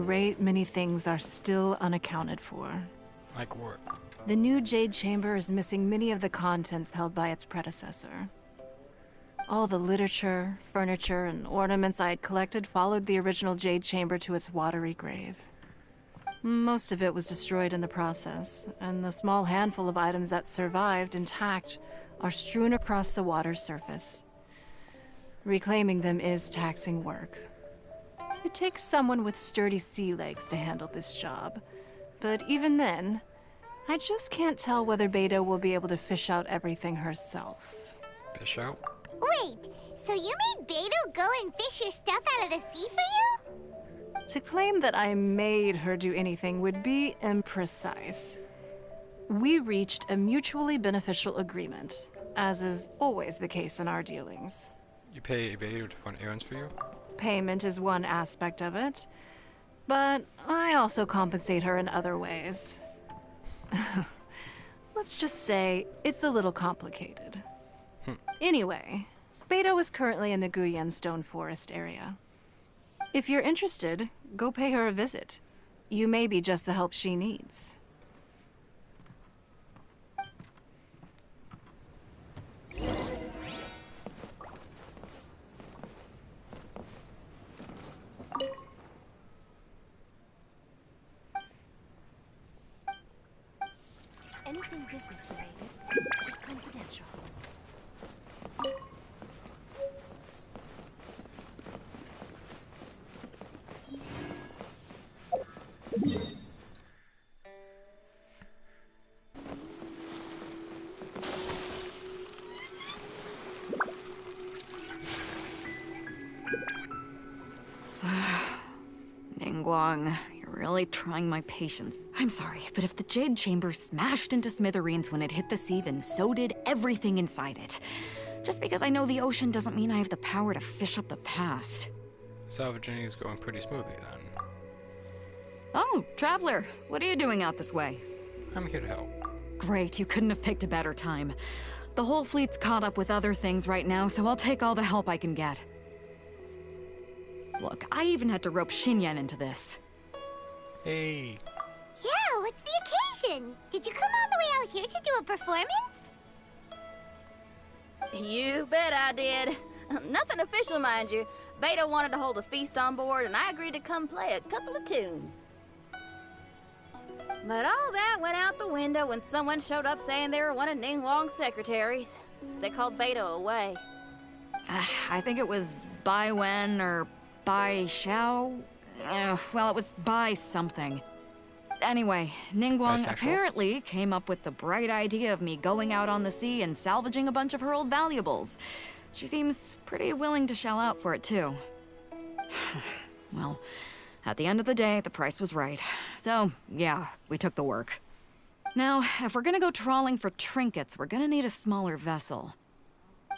great many things are still unaccounted for. Like what? The new Jade Chamber is missing many of the contents held by its predecessor. All the literature, furniture, and ornaments I had collected followed the original Jade Chamber to its watery grave. Most of it was destroyed in the process, and the small handful of items that survived intact are strewn across the water's surface. Reclaiming them is taxing work. It takes someone with sturdy sea legs to handle this job, but even then, I just can't tell whether Beidou will be able to fish out everything herself. Fish out? Wait, so you made Beidou go and fish your stuff out of the sea for you? To claim that I made her do anything would be imprecise. We reached a mutually beneficial agreement, as is always the case in our dealings. You pay Beidou to run errands for you? Payment is one aspect of it, but I also compensate her in other ways. Let's just say it's a little complicated. Anyway, Beidou is currently in the Guyan Stone Forest area. If you're interested, go pay her a visit. You may be just the help she needs. Anything business related is confidential. Ningguang, you're really trying my patience. I'm sorry, but if the Jade Chamber smashed into smithereens when it hit the sea, then so did everything inside it. Just because I know the ocean doesn't mean I have the power to fish up the past. Salvaging is going pretty smoothly then. Oh, Traveler, what are you doing out this way? I'm here to help. Great, you couldn't have picked a better time. The whole fleet's caught up with other things right now, so I'll take all the help I can get. Look, I even had to rope Xinyan into this. Hey. Yeah, what's the occasion? Did you come all the way out here to do a performance? You bet I did. Nothing official, mind you. Beidou wanted to hold a feast on board, and I agreed to come play a couple of tunes. But all that went out the window when someone showed up saying they were one of Ningguang's secretaries. They called Beidou away. I think it was Bai Wen or Bai Xiao? Well, it was Bai something. Anyway, Ningguang Bisexual? apparently came up with the bright idea of me going out on the sea and salvaging a bunch of her old valuables. She seems pretty willing to shell out for it, too. Well, at the end of the day, the price was right. So, yeah, we took the work. Now, if we're gonna go trawling for trinkets, we're gonna need a smaller vessel.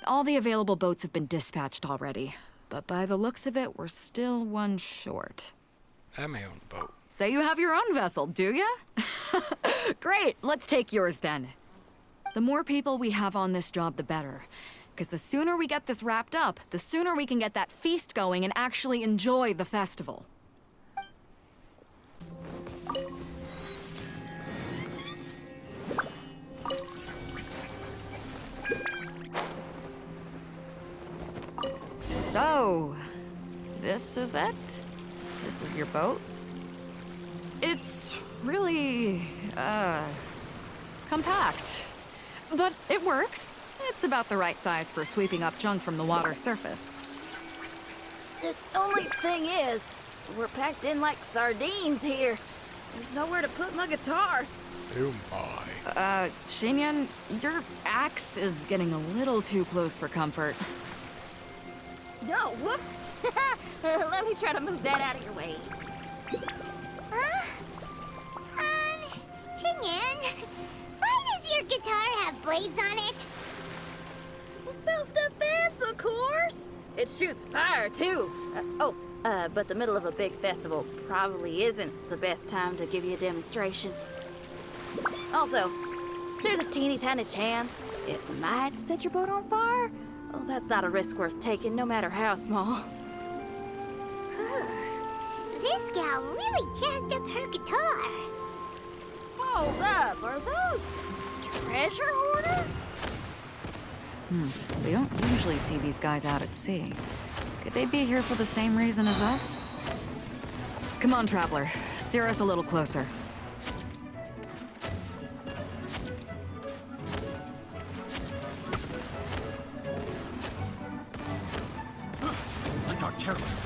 All the available boats have been dispatched already, but by the looks of it, we're still one short. I have my own boat. So you have your own vessel, do ya? Great, let's take yours then. The more people we have on this job, the better. Because the sooner we get this wrapped up, the sooner we can get that feast going and actually enjoy the festival. So, this is it? This is your boat? It's really, compact. But it works. It's about the right size for sweeping up junk from the water's surface. The only thing is, we're packed in like sardines here. There's nowhere to put my guitar. Oh my. Xinyan, your axe is getting a little too close for comfort. No, whoops! Let me try to move that out of your way. Xinyan, why does your guitar have blades on it? Self-defense, of course! It shoots fire, too. But the middle of a big festival probably isn't the best time to give you a demonstration. Also, there's a teeny tiny chance it might set your boat on fire. Oh, that's not a risk worth taking, no matter how small. This gal Wow, really jazzed up her guitar. Hold up, are those treasure hoarders? We don't usually see these guys out at sea. Could they be here for the same reason as us? Come on, Traveler. Steer us a little closer. I got careless.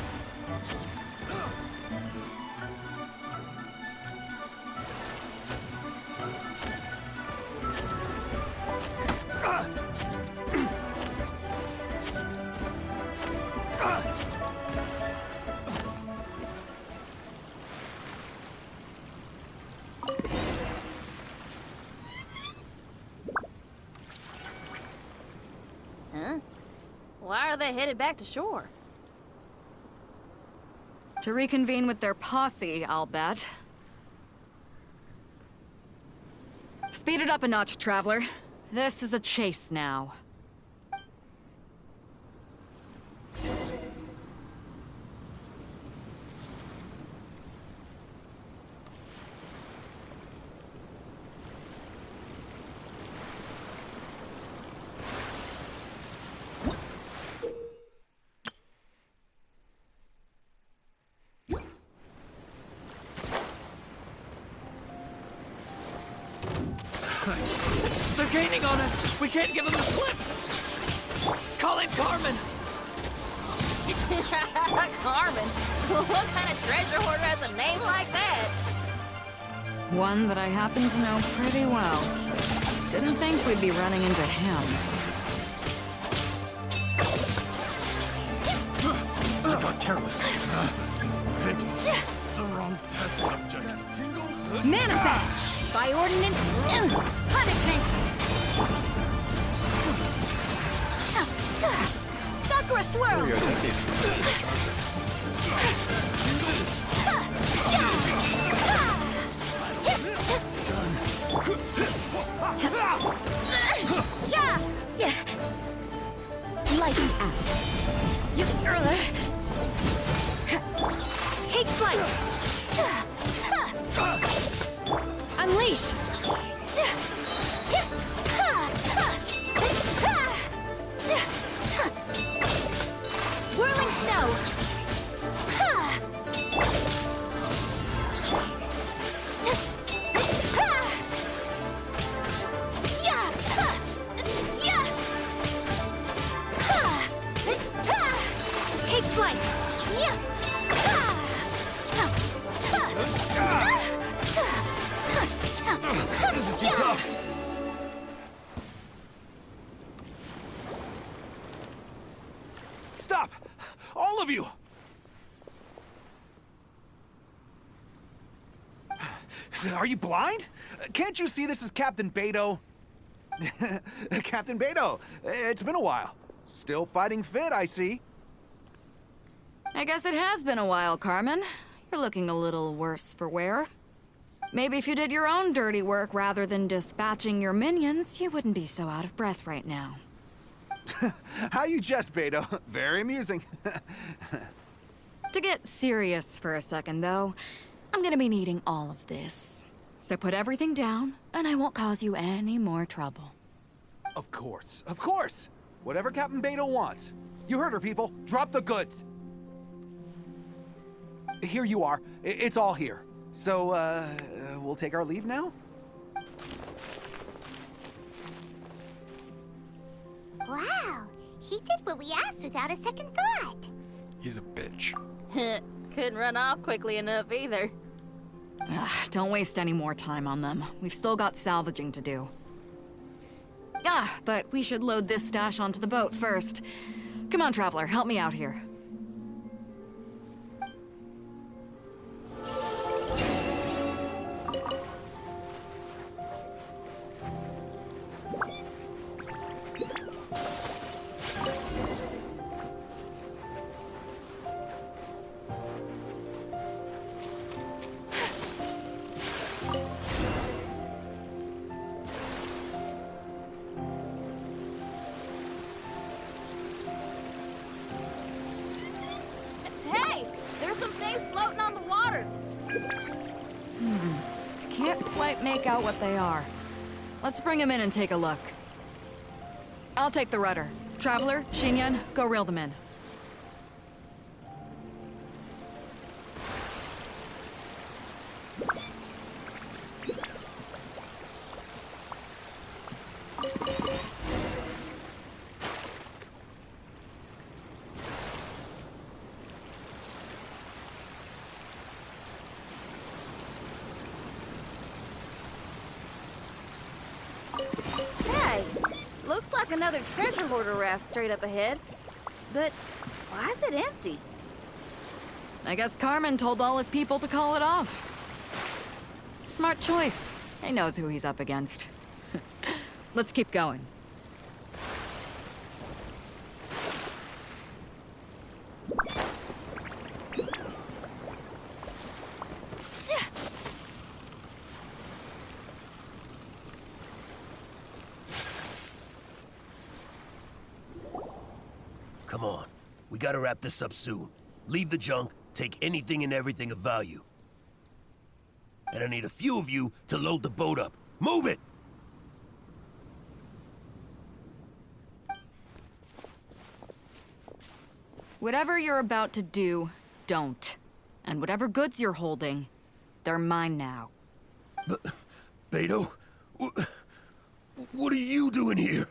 Huh? Why are they headed back to shore? To reconvene with their posse, I'll bet. Speed it up a notch, Traveler. This is a chase now. They're gaining on us! We can't give them the slip! Call him Carmen! Carmen? What kind of treasure hoarder has a name like that? One that I happen to know pretty well. Didn't think we'd be running into him. I got careless. Picked the wrong test subject. Manifest! By ordinance, punishment! Sakura swirl! Light out. Take flight! Unleash! Whirling snow! Take flight! This is too tough! Stop! All of you! Are you blind? Can't you see this is Captain Beidou? Captain Beidou, it's been a while. Still fighting fit, I see. I guess it has been a while, Carmen. You're looking a little worse for wear. Maybe if you did your own dirty work rather than dispatching your minions, you wouldn't be so out of breath right now. How you jest, Beidou. Very amusing. To get serious for a second, though, I'm gonna be needing all of this. So put everything down, and I won't cause you any more trouble. Of course, of course. Whatever Captain Beidou wants. You heard her, people. Drop the goods. Here you are. It's all here. So, we'll take our leave now? Wow, he did what we asked without a second thought. He's a bitch. Couldn't run off quickly enough either. Ugh, don't waste any more time on them. We've still got salvaging to do. But we should load this stash onto the boat first. Come on, Traveler, help me out here. quite make out what they are. Let's bring them in and take a look. I'll take the rudder. Traveler, Xinyan, go reel them in. Hey, looks like another treasure hoarder raft straight up ahead. But why is it empty? I guess Carmen told all his people to call it off. Smart choice. He knows who he's up against. Let's keep going. Come on. We gotta wrap this up soon. Leave the junk, take anything and everything of value. And I need a few of you to load the boat up. Move it! Whatever you're about to do, don't. And whatever goods you're holding, they're mine now. Beidou? What are you doing here?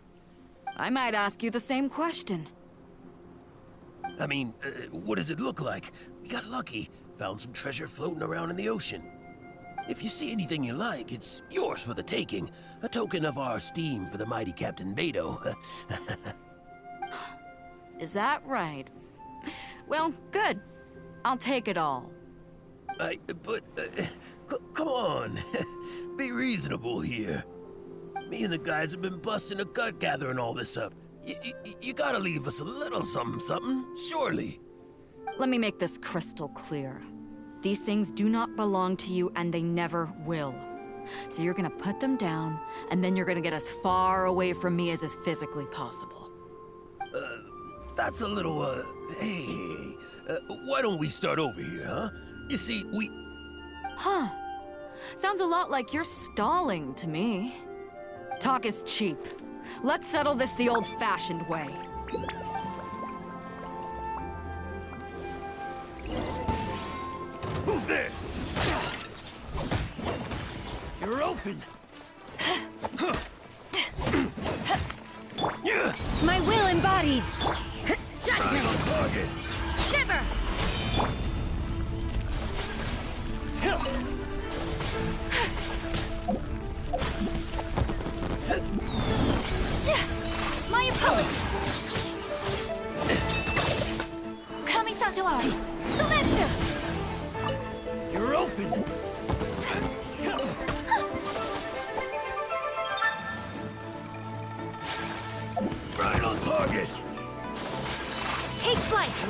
I might ask you the same question. I mean, what does it look like? We got lucky. Found some treasure floating around in the ocean. If you see anything you like, it's yours for the taking. A token of our esteem for the mighty Captain Beidou. Is that right? Well, good. I'll take it all. Come on. Be reasonable here. Me and the guys have been busting a gut gathering all this up. You gotta leave us a little something, surely. Let me make this crystal clear. These things do not belong to you, and they never will. So you're gonna put them down, and then you're gonna get as far away from me as is physically possible. That's a little, hey, why don't we start over here, huh? You see, Huh. Sounds a lot like you're stalling to me. Talk is cheap. Let's settle this the old-fashioned way. Who's there? You're open. My will embodied. Right on target. Shiver! My apologies. Kami-san to art. Sometsu! You're open. Right on target. Take flight.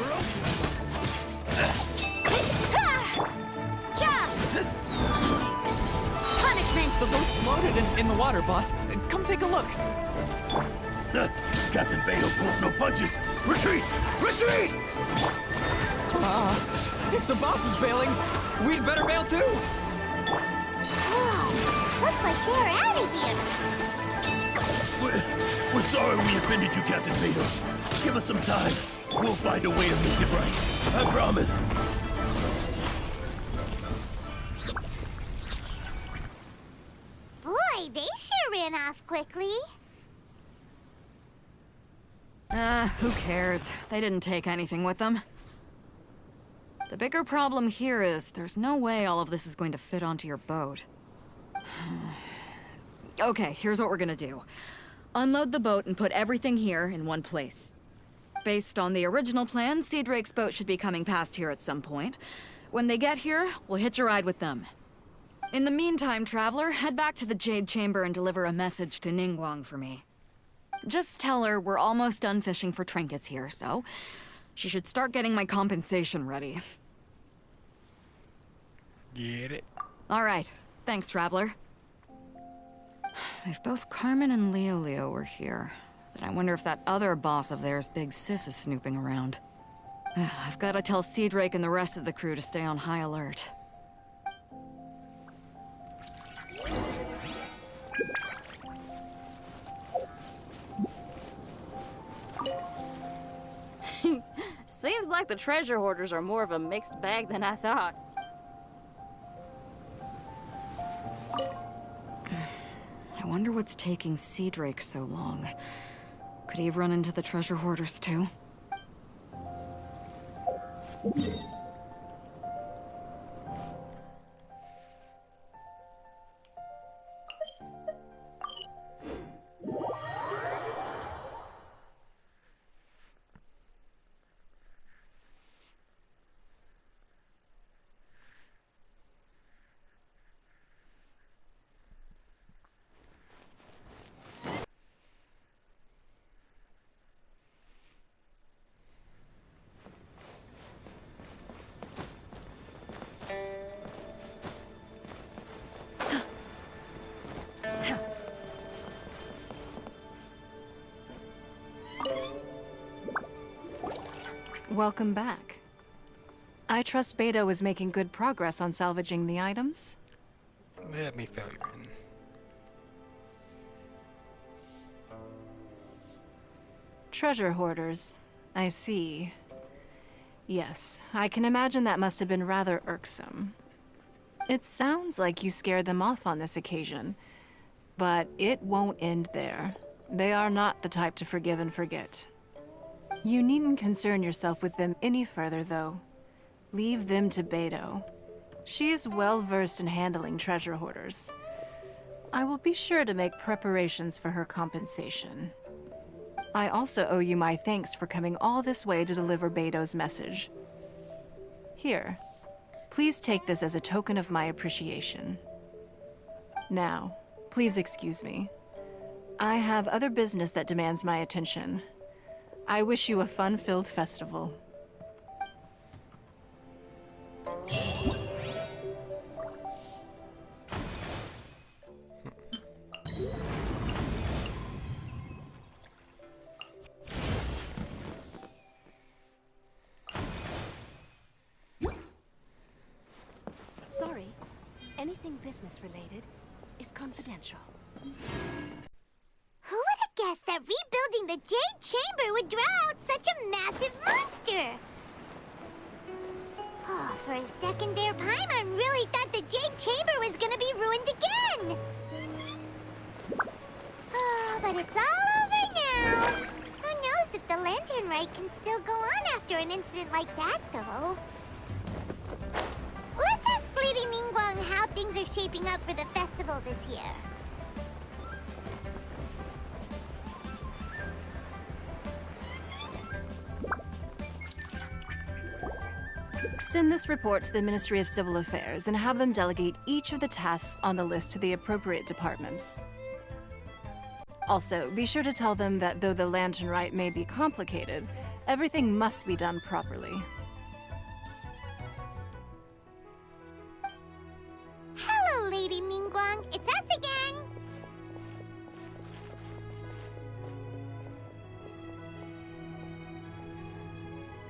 Punishment. The boat's floated in the water, boss. Come take a look. Captain Beidou pulls no punches. Retreat! Retreat! If the boss is bailing, we'd better bail too. Wow, looks like they're out of here. We're sorry we offended you, Captain Beidou. Give us some time. We'll find a way to make it right. I promise. Boy, they sure ran off quickly. Who cares? They didn't take anything with them. The bigger problem here is there's no way all of this is going to fit onto your boat. Okay, here's what we're gonna do. Unload the boat and put everything here in one place. Based on the original plan, Sea Drake's boat should be coming past here at some point. When they get here, we'll hitch a ride with them. In the meantime, Traveler, head back to the Jade Chamber and deliver a message to Ningguang for me. Just tell her we're almost done fishing for trinkets here, so she should start getting my compensation ready. Get it? All right. Thanks, Traveler. If both Carmen and Leo were here, then I wonder if that other boss of theirs, Big Sis, is snooping around. I've got to tell Sea Drake and the rest of the crew to stay on high alert. like the treasure hoarders are more of a mixed bag than I thought. I wonder what's taking Sea Drake so long. Could he have run into the treasure hoarders too? Welcome back. I trust Beidou is making good progress on salvaging the items. Let me fill you in. Treasure hoarders. I see. Yes, I can imagine that must have been rather irksome. It sounds like you scared them off on this occasion, but it won't end there. They are not the type to forgive and forget. You needn't concern yourself with them any further, though. Leave them to Beidou. She is well versed in handling treasure hoarders. I will be sure to make preparations for her compensation. I also owe you my thanks for coming all this way to deliver Beidou's message. Here, please take this as a token of my appreciation. Now, please excuse me. I have other business that demands my attention. I wish you a fun-filled festival. Sorry, anything business-related is confidential. Who would have guessed that rebuilding the Jade Chamber would draw out such a massive monster? Oh, for a second there, Paimon really thought the Jade Chamber was gonna be ruined again! Oh, but it's all over now! Who knows if the Lantern Rite can still go on after an incident like that, though? Let's ask Lady Ningguang how things are shaping up for the festival this year. Send this report to the Ministry of Civil Affairs and have them delegate each of the tasks on the list to the appropriate departments. Also, be sure to tell them that though the Lantern Rite may be complicated, everything must be done properly. Hello, Lady Ningguang. It's us again.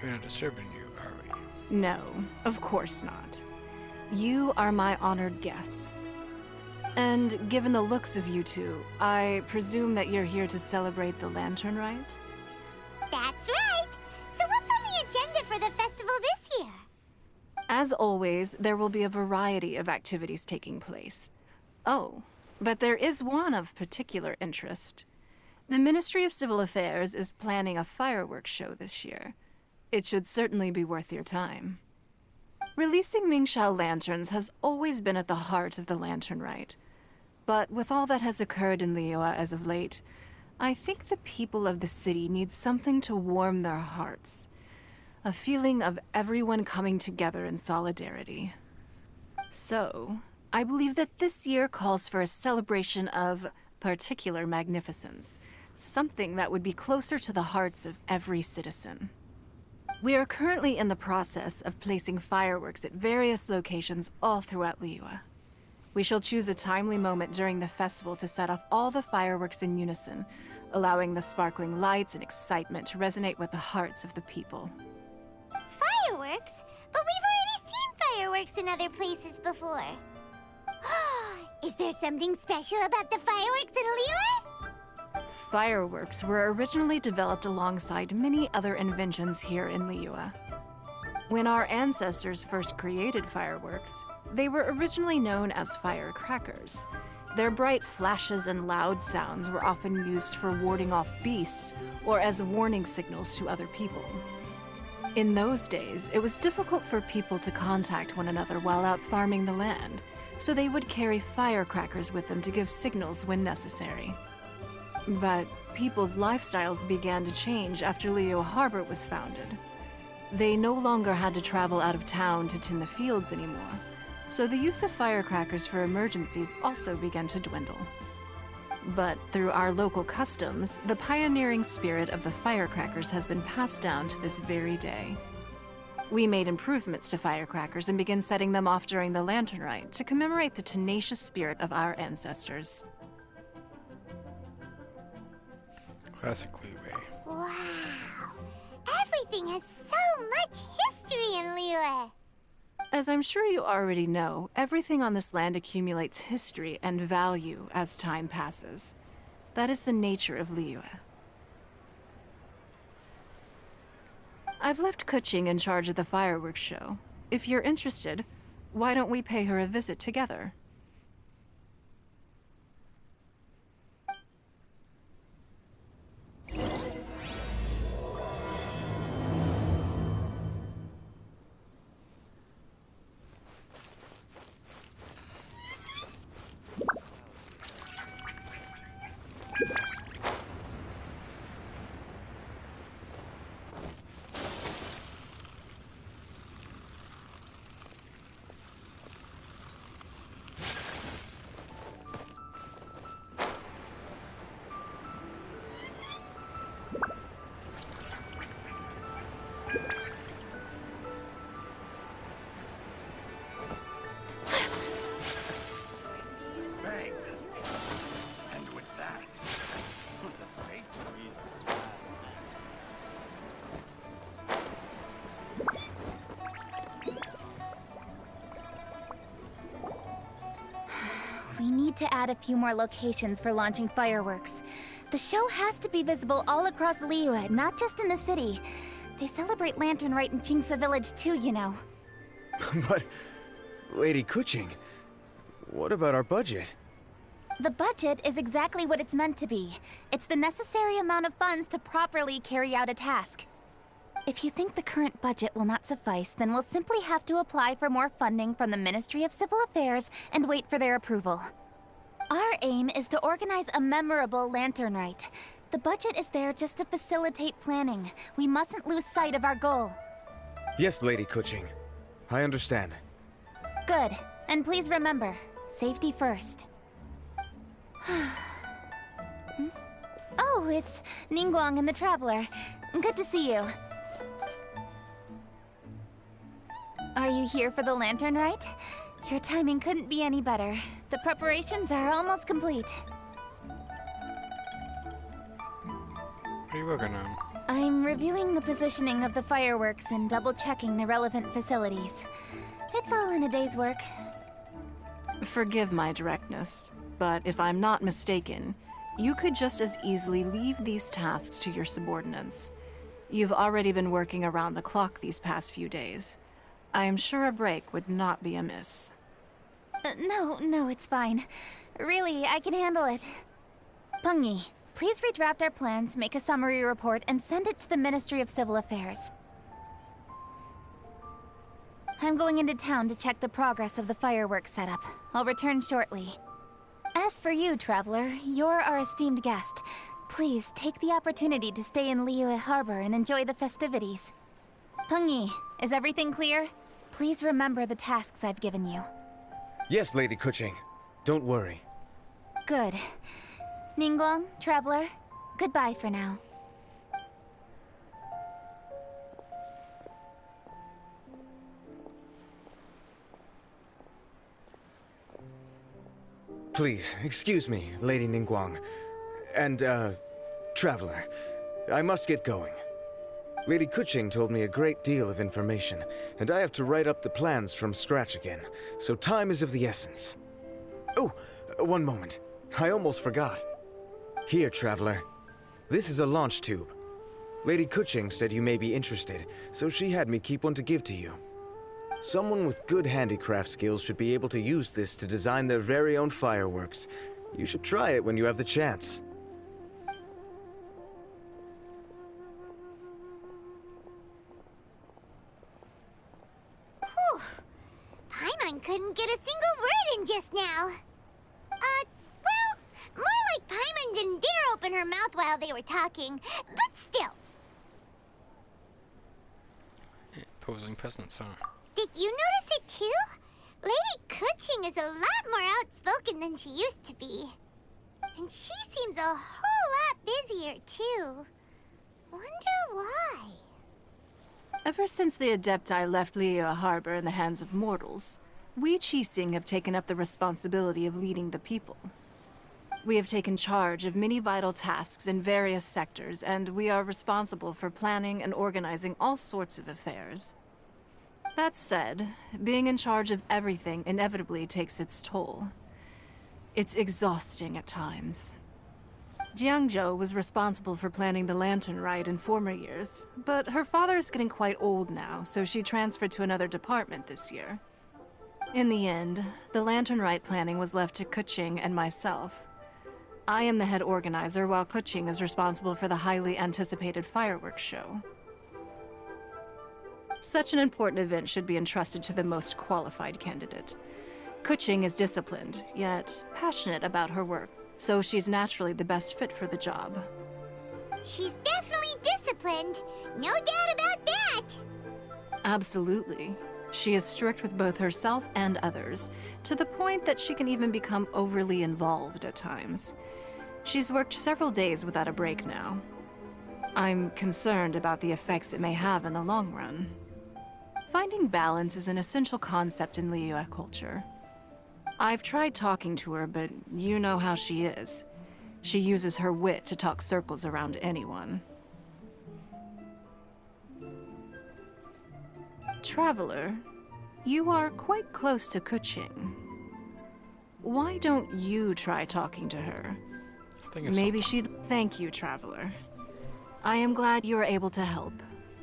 We're not disturbing you, are we? No, of course not. You are my honored guests. And given the looks of you two, I presume that you're here to celebrate the Lantern Rite? That's right. So what's on the agenda for the festival this year? As always, there will be a variety of activities taking place. Oh, but there is one of particular interest. The Ministry of Civil Affairs is planning a fireworks show this year. It should certainly be worth your time. Releasing Mingxiao lanterns has always been at the heart of the Lantern Rite. But with all that has occurred in Liyue as of late, I think the people of the city need something to warm their hearts. A feeling of everyone coming together in solidarity. So, I believe that this year calls for a celebration of particular magnificence. Something that would be closer to the hearts of every citizen. We are currently in the process of placing fireworks at various locations all throughout Liyue. We shall choose a timely moment during the festival to set off all the fireworks in unison, allowing the sparkling lights and excitement to resonate with the hearts of the people. Fireworks? But we've already seen fireworks in other places before. Is there something special about the fireworks in Liyue? Fireworks were originally developed alongside many other inventions here in Liyue. When our ancestors first created fireworks, they were originally known as firecrackers. Their bright flashes and loud sounds were often used for warding off beasts or as warning signals to other people. In those days, it was difficult for people to contact one another while out farming the land, so they would carry firecrackers with them to give signals when necessary. But people's lifestyles began to change after Leo Harbor was founded. They no longer had to travel out of town to tin the fields anymore, so the use of firecrackers for emergencies also began to dwindle. But through our local customs, the pioneering spirit of the firecrackers has been passed down to this very day. We made improvements to firecrackers and began setting them off during the Lantern Rite to commemorate the tenacious spirit of our ancestors. Classic Liyue. Wow. Everything has so much history in Liyue. As I'm sure you already know, everything on this land accumulates history and value as time passes. That is the nature of Liyue. I've left cking in charge of the fireworks show. If you're interested, why don't we pay her a visit together? Bang! And with that, the fate of these We need to add a few more locations for launching fireworks. The show has to be visible all across Liyue, not just in the city. They celebrate Lantern Rite in Qingce Village too, you know. But, Lady cking, what about our budget? The budget is exactly what it's meant to be. It's the necessary amount of funds to properly carry out a task. If you think the current budget will not suffice, then we'll simply have to apply for more funding from the Ministry of Civil Affairs and wait for their approval. Our aim is to organize a memorable Lantern Rite. The budget is there just to facilitate planning. We mustn't lose sight of our goal. Yes, Lady cking. I understand. Good. And please remember, safety first. Oh, it's Ningguang and the Traveler. Good to see you. Are you here for the Lantern Rite? Your timing couldn't be any better. The preparations are almost complete. What are you working on? I'm reviewing the positioning of the fireworks and double-checking the relevant facilities. It's all in a day's work. Forgive my directness, but if I'm not mistaken, you could just as easily leave these tasks to your subordinates. You've already been working around the clock these past few days. I am sure a break would not be amiss. No, it's fine. Really, I can handle it. Pengyi, please redraft our plans, make a summary report, and send it to the Ministry of Civil Affairs. I'm going into town to check the progress of the fireworks setup. I'll return shortly. As for you, Traveler, you're our esteemed guest. Please take the opportunity to stay in Liyue Harbor and enjoy the festivities. Pengyi, is everything clear? Please remember the tasks I've given you. Yes, Lady cking. Don't worry. Good. Ningguang, Traveler, goodbye for now. Please, excuse me, Lady Ningguang. And, Traveler. I must get going. Lady cking told me a great deal of information, and I have to write up the plans from scratch again, so time is of the essence. Oh, one moment. I almost forgot. Here, Traveler. This is a launch tube. Lady Kuching said you may be interested, so she had me keep one to give to you. Someone with good handicraft skills should be able to use this to design their very own fireworks. You should try it when you have the chance. Whew. Paimon couldn't get a single word in just now. Well, more like Paimon didn't dare open her mouth while they were talking, but still. Posing peasants, huh? Did you notice it too? Lady Kuching is a lot more outspoken than she used to be. And she seems a whole lot busier too. Wonder why? Ever since the Adepti left Liyue Harbor in the hands of mortals, we cking have taken up the responsibility of leading the people. We have taken charge of many vital tasks in various sectors, and we are responsible for planning and organizing all sorts of affairs. That said, being in charge of everything inevitably takes its toll. It's exhausting at times. Jiangzhou was responsible for planning the Lantern Rite in former years, but her father is getting quite old now, so she transferred to another department this year. In the end, the Lantern Rite planning was left to Kuching and myself. I am the head organizer, while Kuching is responsible for the highly anticipated fireworks show. Such an important event should be entrusted to the most qualified candidate. Kuching is disciplined, yet passionate about her work, so she's naturally the best fit for the job. She's definitely disciplined. No doubt about that. Absolutely. She is strict with both herself and others, to the point that she can even become overly involved at times. She's worked several days without a break now. I'm concerned about the effects it may have in the long run. Finding balance is an essential concept in Liyue culture. I've tried talking to her, but you know how she is. She uses her wit to talk circles around anyone. Traveler, you are quite close to Kuching. Why don't you try talking to her? Maybe she'd thank you, Traveler. I am glad you are able to help.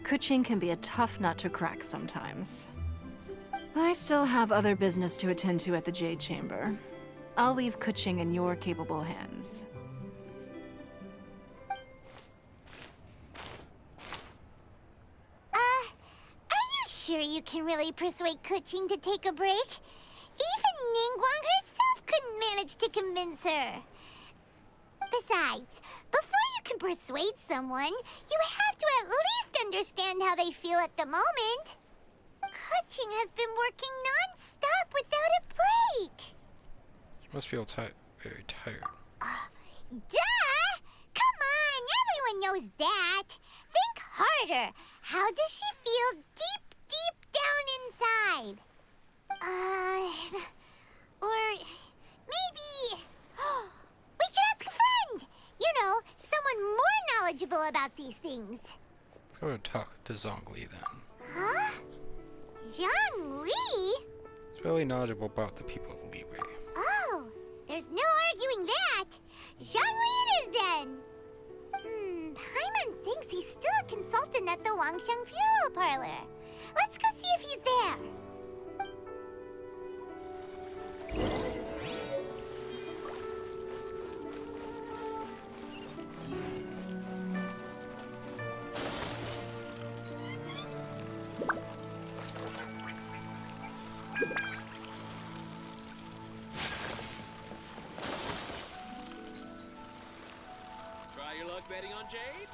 Kuching can be a tough nut to crack sometimes. I still have other business to attend to at the Jade Chamber. I'll leave Kuching in your capable hands. Are you sure you can really persuade Kuching to take a break? Even Ningguang herself couldn't manage to convince her. Besides, before you can persuade someone, you have to at least understand how they feel at the moment. Kuching has been working non-stop without a break. She must feel very tired. Duh! Come on, everyone knows that. Think harder. How does she feel deep down inside? Or maybe... we can ask a friend! You know, someone more knowledgeable about these things. Let's go and talk to Zhongli then. Huh? Zhang Li? He's really knowledgeable about the people of Liyue. Oh, there's no arguing that. Zhang Li it is then. Paimon thinks he's still a consultant at the Wangsheng Funeral Parlor. Let's go see if he's there. Try your luck betting on Jade?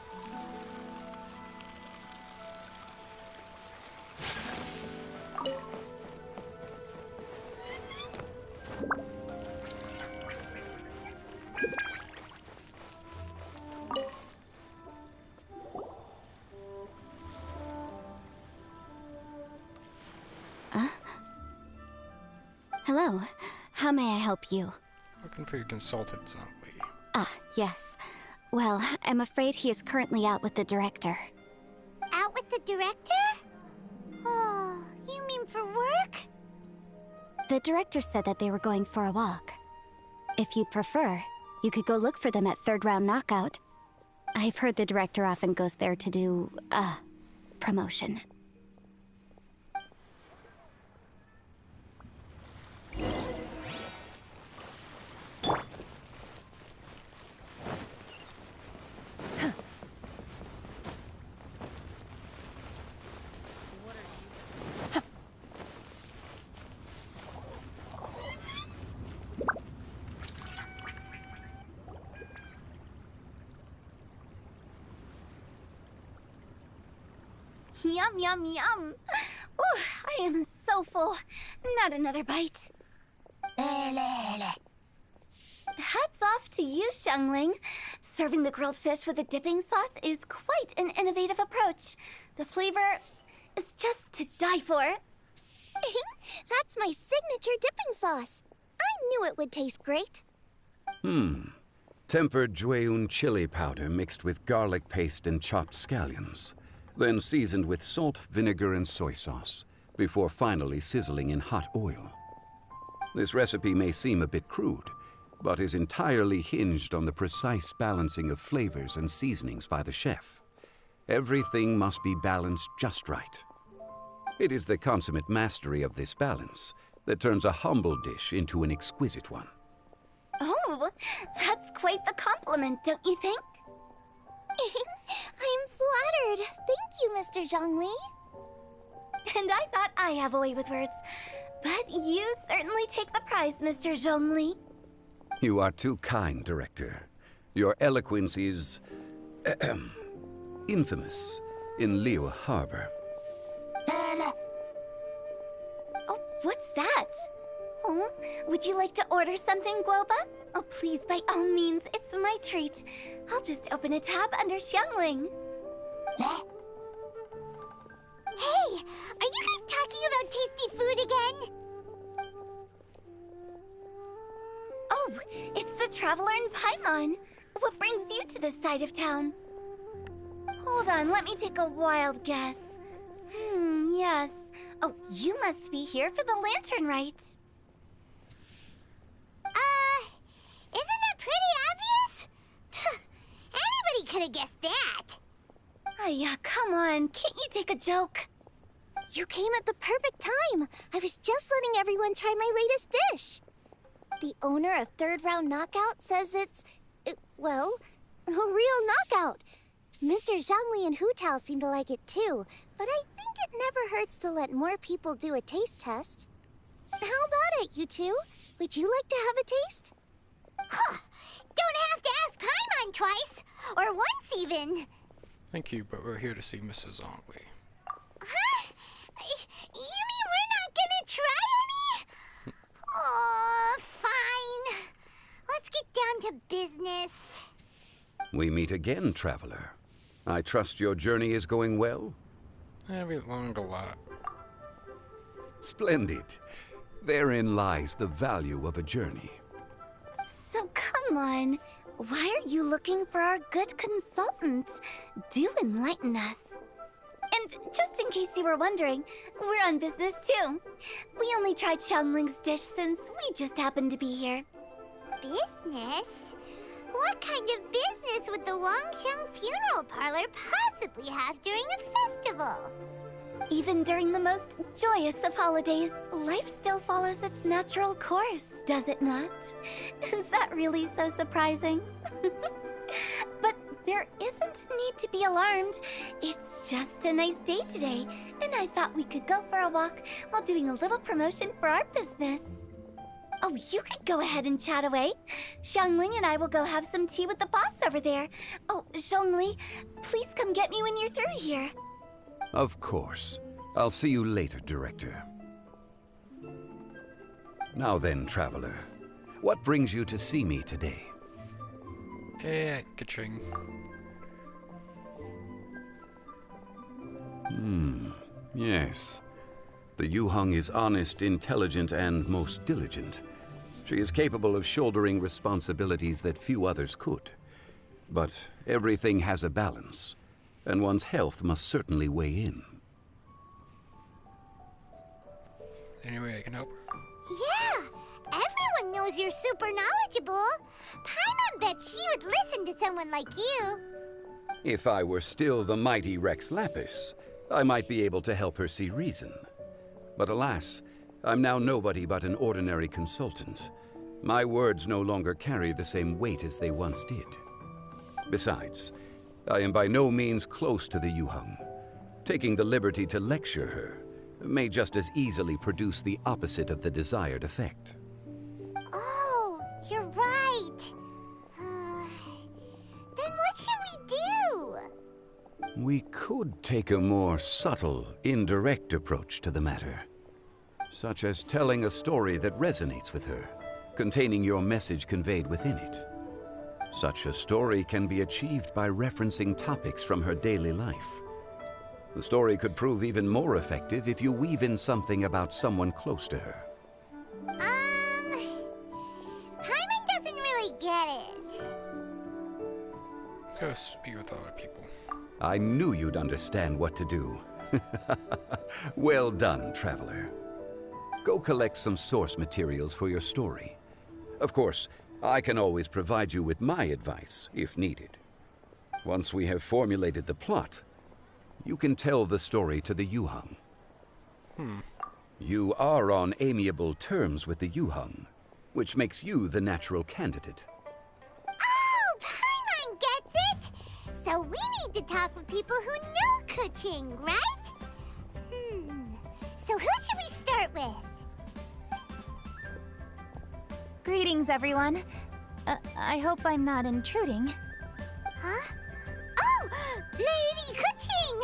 Hello. How may I help you? Looking for your consultant, Zhongli. Ah, yes. Well, I'm afraid he is currently out with the director. Out with the director? Oh, you mean for work? The director said that they were going for a walk. If you'd prefer, you could go look for them at Third Round Knockout. I've heard the director often goes there to do, promotion. Yum, yum, yum. Ooh, I am so full. Not another bite. Hats off to you, Xiangling. Serving the grilled fish with a dipping sauce is quite an innovative approach. The flavor is just to die for. That's my signature dipping sauce. I knew it would taste great. Tempered Jueyun chili powder mixed with garlic paste and chopped scallions. Then seasoned with salt, vinegar, and soy sauce, before finally sizzling in hot oil. This recipe may seem a bit crude, but is entirely hinged on the precise balancing of flavors and seasonings by the chef. Everything must be balanced just right. It is the consummate mastery of this balance that turns a humble dish into an exquisite one. Oh, that's quite the compliment, don't you think? I'm flattered. Thank you, Mr. Zhongli. And I thought I have a way with words. But you certainly take the prize, Mr. Zhongli. You are too kind, Director. Your eloquence is infamous in Liu Harbor. Oh, what's that? Oh, would you like to order something, Guoba? Oh, please, by all means, it's my treat. I'll just open a tab under Xiangling. Hey, are you guys talking about tasty food again? Oh, it's the Traveler in Paimon. What brings you to this side of town? Hold on, let me take a wild guess. Yes. Oh, you must be here for the lantern rite. Isn't that pretty obvious? Anybody could have guessed that. Oh, yeah, come on. Can't you take a joke? You came at the perfect time. I was just letting everyone try my latest dish. The owner of Third Round Knockout says it's, well, a real knockout. Mr. Zhongli and Hu Tao seem to like it too, but I think it never hurts to let more people do a taste test. How about it, you two? Would you like to have a taste? Huh. Don't have to ask Paimon twice, or once even. Thank you, but we're here to see Mrs. Zhongli. Huh? You mean we're not gonna try any? Oh, fine. Let's get down to business. We meet again, Traveler. I trust your journey is going well? We learned a lot. Splendid. Therein lies the value of a journey. So come on. Why are you looking for our good consultant? Do enlighten us. And just in case you were wondering, we're on business too. We only tried Xiangling's dish since we just happened to be here. Business? What kind of business would the Wangsheng Funeral Parlor possibly have during a festival? Even during the most joyous of holidays, life still follows its natural course, does it not? Is that really so surprising? But there isn't a need to be alarmed. It's just a nice day today, and I thought we could go for a walk while doing a little promotion for our business. Oh, you could go ahead and chat away. Xiangling and I will go have some tea with the boss over there. Oh, Zhongli, please come get me when you're through here. Of course. I'll see you later, Director. Now then, Traveler, what brings you to see me today? Ka-ching. Yes. The Yuheng is honest, intelligent, and most diligent. She is capable of shouldering responsibilities that few others could. But everything has a balance, and one's health must certainly weigh in. Any way I can help her? Yeah! Everyone knows you're super knowledgeable. Paimon bet she would listen to someone like you. If I were still the mighty Rex Lapis, I might be able to help her see reason. But alas, I'm now nobody but an ordinary consultant. My words no longer carry the same weight as they once did. Besides, I am by no means close to the Yuheng. Taking the liberty to lecture her may just as easily produce the opposite of the desired effect. Oh, you're right. Then what should we do? We could take a more subtle, indirect approach to the matter, such as telling a story that resonates with her, containing your message conveyed within it. Such a story can be achieved by referencing topics from her daily life. The story could prove even more effective if you weave in something about someone close to her. Paimon doesn't really get it. Let's go speak with other people. I knew you'd understand what to do. Well done, Traveler. Go collect some source materials for your story. Of course, I can always provide you with my advice, if needed. Once we have formulated the plot, you can tell the story to the Yuheng. You are on amiable terms with the Yuheng, which makes you the natural candidate. Oh, Paimon gets it! So we need to talk with people who know cooking, right? So who should we start with? Greetings, everyone. I hope I'm not intruding. Huh? Oh! Lady Cooking!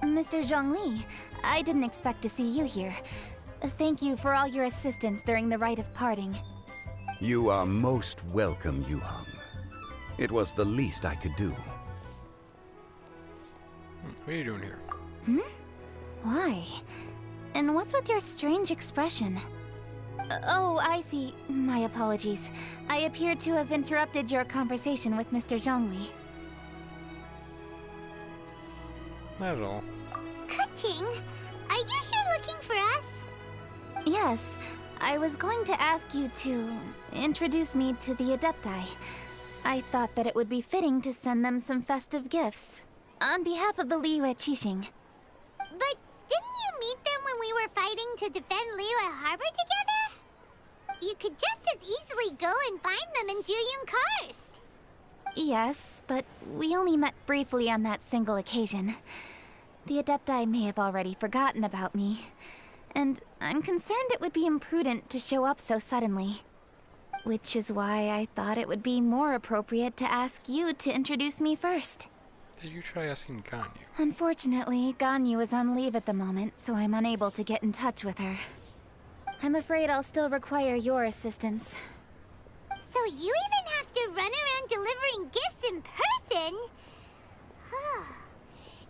Mr. Zhongli, I didn't expect to see you here. Thank you for all your assistance during the rite of parting. You are most welcome, Yuheng. It was the least I could do. What are you doing here? Why? And what's with your strange expression? Oh, I see. My apologies. I appear to have interrupted your conversation with Mr. Zhongli. Not at all. Cooking? Are you here looking for us? Yes. I was going to ask you to introduce me to the Adepti. I thought that it would be fitting to send them some festive gifts. On behalf of the Liyue Qixing. But didn't you meet them when we were fighting to defend Liyue Harbor together? You could just as easily go and find them in Juyun Karst. Yes, but we only met briefly on that single occasion. The Adepti may have already forgotten about me. And I'm concerned it would be imprudent to show up so suddenly. Which is why I thought it would be more appropriate to ask you to introduce me first. Did you try asking Ganyu? Unfortunately, Ganyu is on leave at the moment, so I'm unable to get in touch with her. I'm afraid I'll still require your assistance. So you even have to run around delivering gifts in person?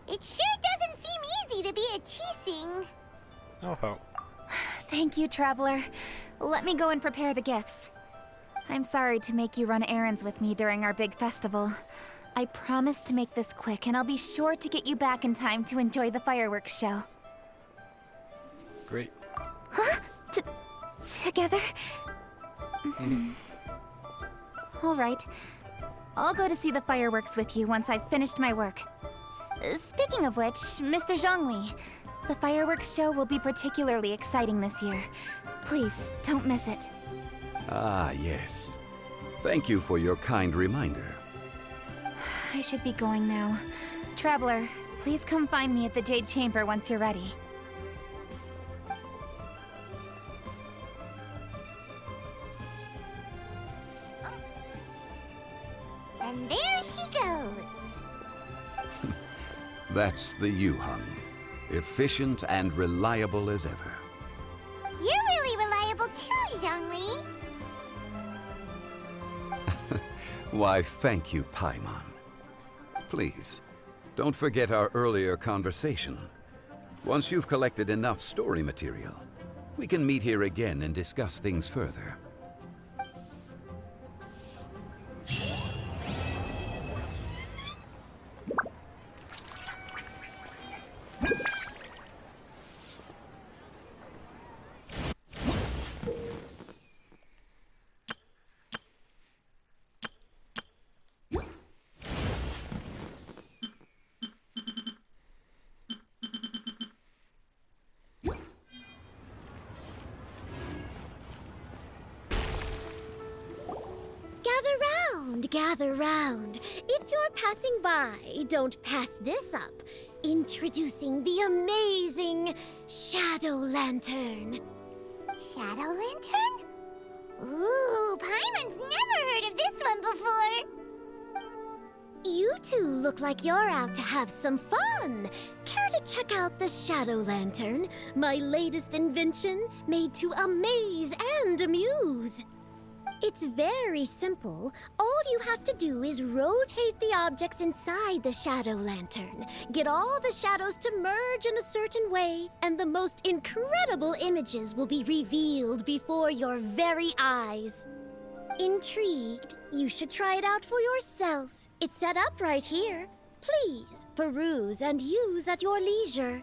It sure doesn't seem easy to be a Qixing. I'll help. Thank you, Traveler. Let me go and prepare the gifts. I'm sorry to make you run errands with me during our big festival. I promise to make this quick, and I'll be sure to get you back in time to enjoy the fireworks show. Great. Huh? Together? All right. I'll go to see the fireworks with you once I've finished my work. Speaking of which, Mr. Zhongli, the fireworks show will be particularly exciting this year. Please, don't miss it. Ah, yes. Thank you for your kind reminder. I should be going now. Traveler, please come find me at the Jade Chamber once you're ready. And there she goes. That's the Yuheng. Efficient and reliable as ever. You're really reliable too, Zhongli. Why, thank you, Paimon. Please, don't forget our earlier conversation. Once you've collected enough story material, we can meet here again and discuss things further. gather round. If you're passing by, don't pass this up. Introducing the amazing Shadow Lantern. Shadow Lantern? Ooh, Paimon's never heard of this one before. You two look like you're out to have some fun. Care to check out the Shadow Lantern, my latest invention made to amaze and amuse? It's very simple. All you have to do is rotate the objects inside the Shadow Lantern, get all the shadows to merge in a certain way, and the most incredible images will be revealed before your very eyes. Intrigued? You should try it out for yourself. It's set up right here. Please, peruse and use at your leisure.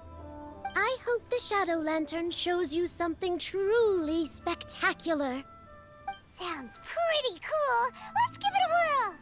I hope the Shadow Lantern shows you something truly spectacular. Sounds pretty cool. Let's give it a whirl.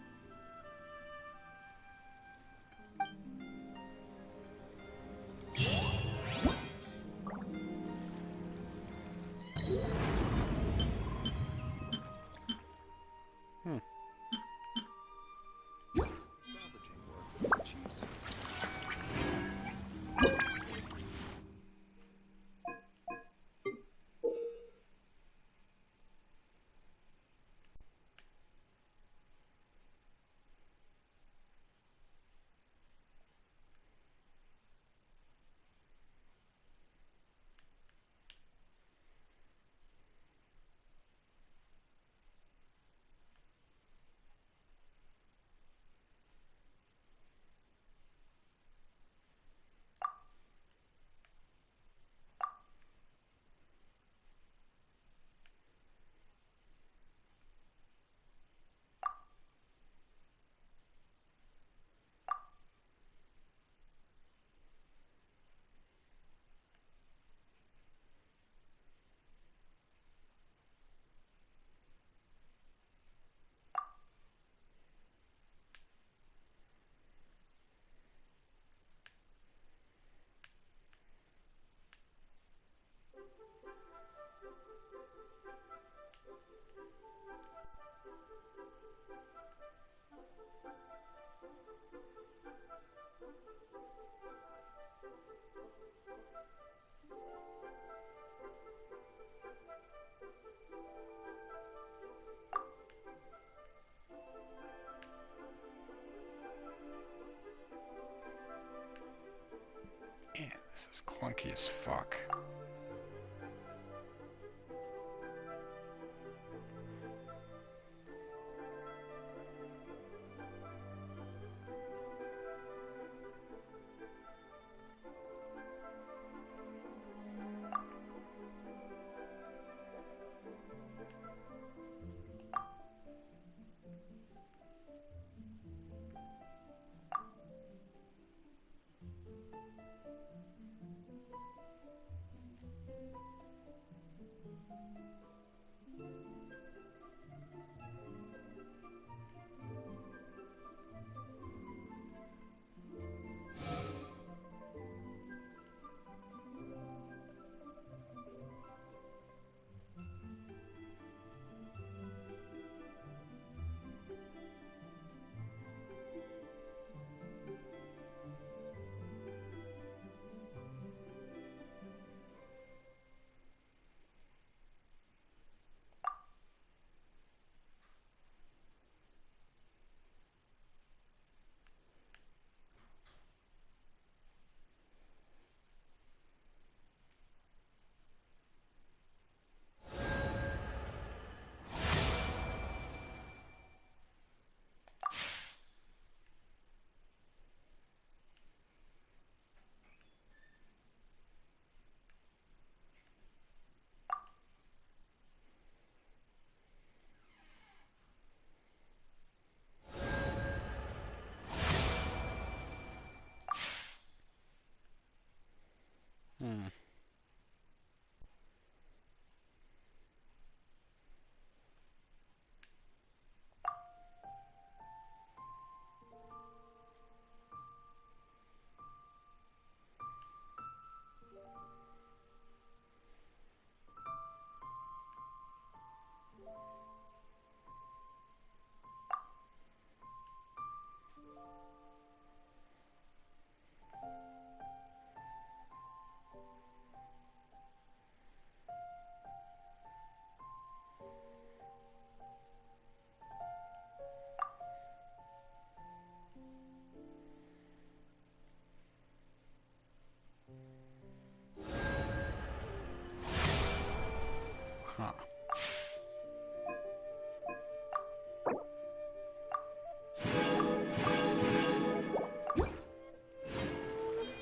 Man, this is clunky as fuck.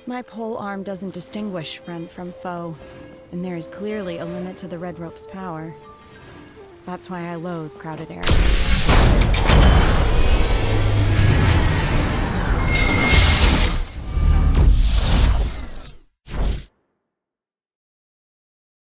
My pole arm doesn't distinguish friend from foe, and there is clearly a limit to the red rope's power. That's why I loathe crowded areas.